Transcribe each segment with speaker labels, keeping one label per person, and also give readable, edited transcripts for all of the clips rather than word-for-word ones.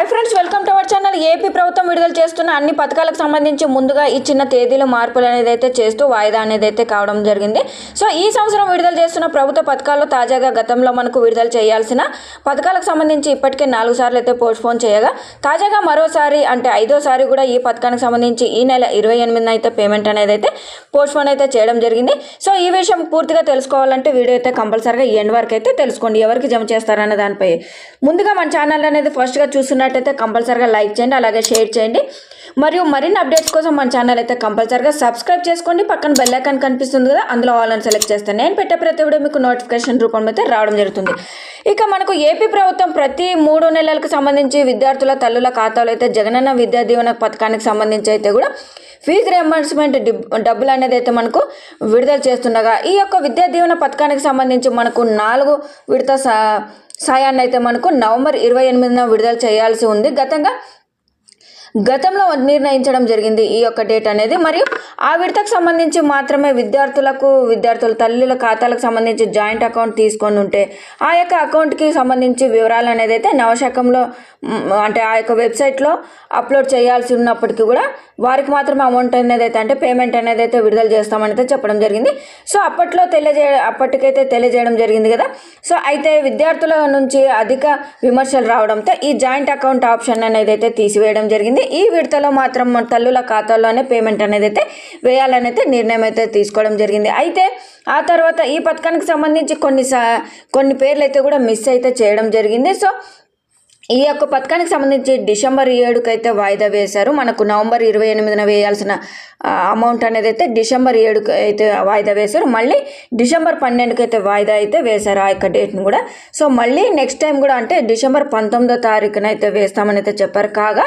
Speaker 1: Hi friends, welcome to our channel. AP ప్రభుత్వం విడుదల చేస్తున్న అన్ని పథకాలకు సంబంధించి ముందుగా ఇచ్చిన తేదీలో మార్పులు అనేది అయితే చేస్తూ వాయిదా అనేది అయితే కావడం జరిగింది. సో ఈ సంవత్సరం విడుదల చేస్తున్న ప్రభుత్వ పథకాల్లో తాజాగా గతంలో మనకు విడుదల చేయాల్సిన పథకాలకు సంబంధించి ఇప్పటికే 4 సార్లు అయితే పోస్ట్పోన్ చేయగా తాజాగా మరోసారి అంటే 5వ సారి కూడా ఈ పథకానికి సంబంధించి ఈ నెల 28న అయితే పేమెంట్ అనేది అయితే పోస్ట్పోన్ అయితే చేయడం జరిగింది. సో ఈ విషయం పూర్తిగా తెలుసుకోవాలంటే వీడియో అయితే కంపల్సరీగా ఎండ్ వరకు అయితే తెలుసుకోండి, ఎవరికి జమ చేస్తారన్న దానిపై. ముందుగా మన ఛానల్ అనేది ఫస్ట్గా చూస్తున్నట్టయితే కంపల్సరీగా లైక్ చేయండి, అలాగే షేర్ చేయండి. మరియు మరిన్ని అప్డేట్స్ కోసం మన ఛానల్ అయితే కంపల్సరీగా సబ్స్క్రైబ్ చేసుకోండి. పక్కన బెల్ ఐకాన్ కనిపిస్తుంది కదా, అందులో ఆల్ అని సెలెక్ట్ చేస్తే నేను పెట్టే ప్రతి వీడియో మీకు నోటిఫికేషన్ రూపంలో అయితే రావడం జరుగుతుంది. ఇక మనకు ఏపీ ప్రభుత్వం ప్రతి 3 నెలలకు సంబంధించి విద్యార్థుల తల్లుల ఖాతాలో అయితే జగనన్న విద్యా దీవెన పథకానికి సంబంధించి అయితే కూడా ఫీజు రియంబర్స్మెంట్ డబ్బులు అనేది అయితే మనకు విడుదల చేస్తుండగా ఈ యొక్క విద్యా దీవెన పథకానికి సంబంధించి మనకు 4 విడత సాయాన్ని అయితే మనకు నవంబర్ 28న విడుదల చేయాల్సి ఉంది. గతంలో నిర్ణయించడం జరిగింది ఈ యొక్క డేట్ అనేది. మరియు ఆ విడతకు సంబంధించి మాత్రమే విద్యార్థుల తల్లుల ఖాతాలకు సంబంధించి జాయింట్ అకౌంట్ తీసుకొని ఉంటే ఆ యొక్క అకౌంట్కి సంబంధించి వివరాలు అనేది అయితే నవశకంలో అంటే ఆ యొక్క వెబ్సైట్లో అప్లోడ్ చేయాల్సి ఉన్నప్పటికీ కూడా వారికి మాత్రమే అమౌంట్ అనేది అయితే అంటే పేమెంట్ అనేది అయితే విడుదల చేస్తామని అయితే చెప్పడం జరిగింది. సో అప్పటికైతే తెలియజేయడం జరిగింది కదా. సో అయితే విద్యార్థుల నుంచి అధిక విమర్శలు రావడంతో ఈ జాయింట్ అకౌంట్ ఆప్షన్ అనేది అయితే తీసివేయడం జరిగింది. ఈ విడతలో మాత్రం తల్లుల ఖాతాల్లోనే పేమెంట్ అనేది అయితే వేయాలని అయితే నిర్ణయం అయితే తీసుకోవడం జరిగింది. అయితే ఆ తర్వాత ఈ పథకానికి సంబంధించి కొన్ని పేర్లు అయితే కూడా మిస్ అయితే చేయడం జరిగింది. సో ఈ యొక్క పథకానికి సంబంధించి డిసెంబర్ 7కి అయితే వాయిదా వేశారు. మనకు నవంబర్ 28న వేయాల్సిన అమౌంట్ అనేది అయితే డిసెంబర్ 7కి అయితే వాయిదా వేశారు. మళ్ళీ డిసెంబర్ 12కి అయితే వాయిదా అయితే వేశారు ఆ యొక్క డేట్ను కూడా. సో మళ్ళీ నెక్స్ట్ టైం కూడా అంటే డిసెంబర్ 19వ తారీఖున అయితే వేస్తామని అయితే చెప్పారు. కాగా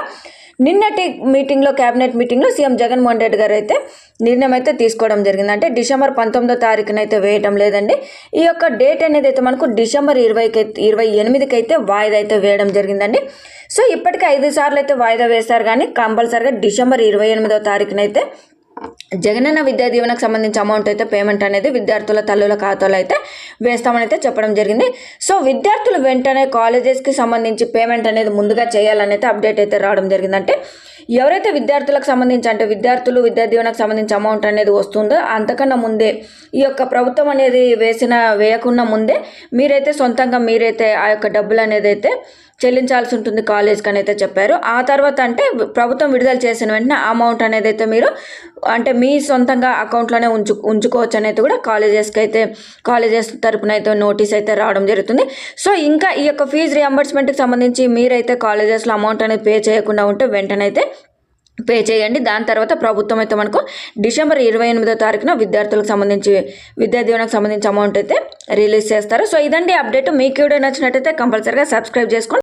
Speaker 1: నిన్నటి మీటింగ్లో క్యాబినెట్ మీటింగ్లో సీఎం జగన్మోహన్ రెడ్డి గారు అయితే నిర్ణయం అయితే తీసుకోవడం జరిగింది. అంటే డిసెంబర్ 19వ తారీఖున అయితే వేయటం లేదండి. ఈ యొక్క డేట్ అనేది అయితే మనకు డిసెంబర్ 28కి అయితే వాయిదా అయితే వేయడం జరిగిందండి. సో ఇప్పటికీ 5 సార్లు అయితే వాయిదా వేశారు, కానీ కంపల్సరీగా డిసెంబర్ 28వ తారీఖున అయితే జగనన్న విద్యా దీవెనకు సంబంధించి అమౌంట్ అయితే పేమెంట్ అనేది విద్యార్థుల తల్లుల ఖాతాలో అయితే వేస్తామని అయితే చెప్పడం జరిగింది. సో విద్యార్థులు వెంటనే కాలేజెస్కి సంబంధించి పేమెంట్ అనేది ముందుగా చేయాలని అయితే అప్డేట్ అయితే రావడం జరిగింది. అంటే ఎవరైతే విద్యార్థులకు సంబంధించి అంటే విద్యార్థులు విద్యా దీవెనకు సంబంధించి అమౌంట్ అనేది వస్తుందో అంతకన్నా ముందే ఈ యొక్క ప్రభుత్వం అనేది వేయకుండా ముందే మీరైతే సొంతంగా ఆ యొక్క డబ్బులు అనేది అయితే చెల్లించాల్సి ఉంటుంది కాలేజ్కి అని అయితే చెప్పారు. ఆ తర్వాత అంటే ప్రభుత్వం విడుదల చేసిన వెంటనే అమౌంట్ అనేది అయితే మీరు అంటే మీ సొంతంగా అకౌంట్లోనే ఉంచుకోవచ్చు అనేది కూడా కాలేజెస్ తరపున అయితే నోటీస్ అయితే రావడం జరుగుతుంది. సో ఇంకా ఈ యొక్క ఫీజు రియంబర్స్మెంట్కి సంబంధించి మీరైతే కాలేజెస్లో అమౌంట్ అనేది పే చేయకుండా ఉంటే వెంటనే అయితే పే చేయండి. దాని తర్వాత ప్రభుత్వం అయితే మనకు డిసెంబర్ 28వ తారీఖున విద్యార్థులకు సంబంధించి విద్యా దీవెనకు సంబంధించి అమౌంట్ అయితే రిలీజ్ చేస్తారు. సో ఇదండి అప్డేట్. మీకు వీడియో నచ్చినట్టయితే కంపల్సరీగా సబ్స్క్రైబ్ చేసుకోండి.